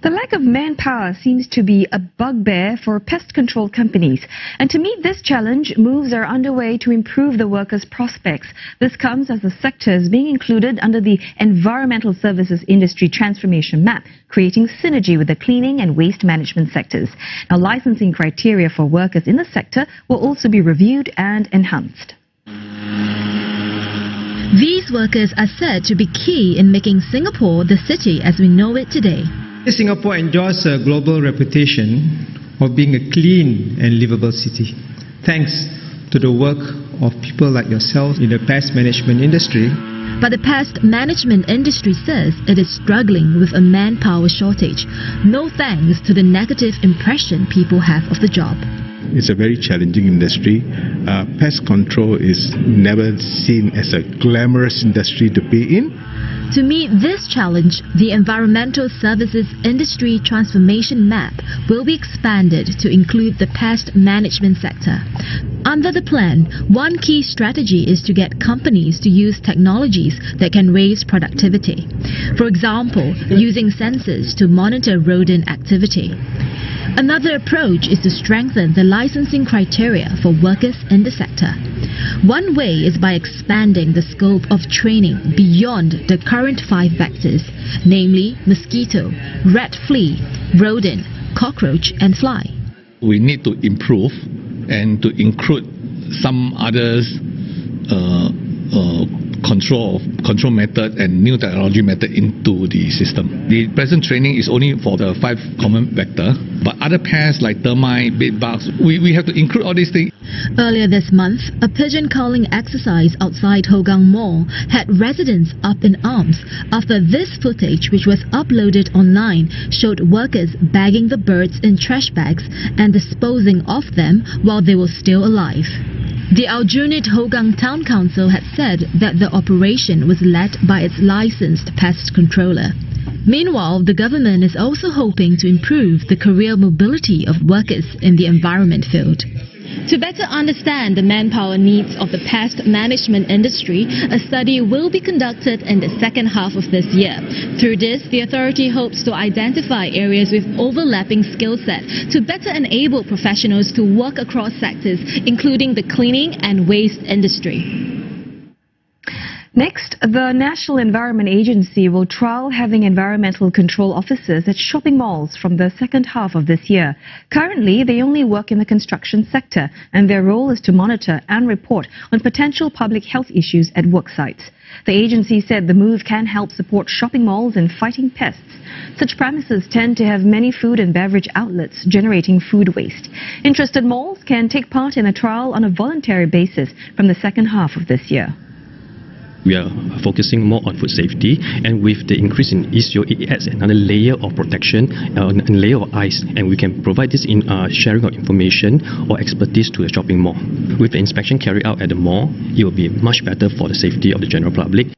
The lack of manpower seems to be a bugbear for pest control companies. And to meet this challenge, moves are underway to improve the workers' prospects. This comes as the sector is being included under the Environmental Services Industry Transformation Map, creating synergy with the cleaning and waste management sectors. Now, licensing criteria for workers in the sector will also be reviewed and enhanced. These workers are said to be key in making Singapore the city as we know it today. Singapore enjoys a global reputation of being a clean and livable city, thanks to the work of people like yourself in the pest management industry. But the pest management industry says it is struggling with a manpower shortage, no thanks to the negative impression people have of the job. It's a very challenging industry. Pest control is never seen as a glamorous industry to be in. To meet this challenge, the Environmental Services Industry Transformation Map will be expanded to include the pest management sector. Under the plan, one key strategy is to get companies to use technologies that can raise productivity. For example, using sensors to monitor rodent activity. Another approach is to strengthen the licensing criteria for workers in the sector. One way is by expanding the scope of training beyond the current 5 vectors, namely mosquito, rat flea, rodent, cockroach and fly. We need to improve and to include some others control method and new technology method into the system. The present training is only for the 5 common vector, but other pests like termite, bed bugs, we have to include all these things. Earlier this month, a pigeon calling exercise outside Hougang Mall had residents up in arms after this footage, which was uploaded online, showed workers bagging the birds in trash bags and disposing of them while they were still alive. The Aljunied Hougang Town Council had said that the operation was led by its licensed pest controller. Meanwhile, the government is also hoping to improve the career mobility of workers in the environment field. To better understand the manpower needs of the pest management industry, a study will be conducted in the second half of this year. Through this, the authority hopes to identify areas with overlapping skill set to better enable professionals to work across sectors, including the cleaning and waste industry. Next, the National Environment Agency will trial having environmental control officers at shopping malls from the second half of this year. Currently, they only work in the construction sector, and their role is to monitor and report on potential public health issues at work sites. The agency said the move can help support shopping malls in fighting pests. Such premises tend to have many food and beverage outlets, generating food waste. Interested malls can take part in a trial on a voluntary basis from the second half of this year. We are focusing more on food safety, and with the increase in ECO, it adds another layer of protection and layer of eyes, and we can provide this in sharing of information or expertise to the shopping mall. With the inspection carried out at the mall, it will be much better for the safety of the general public.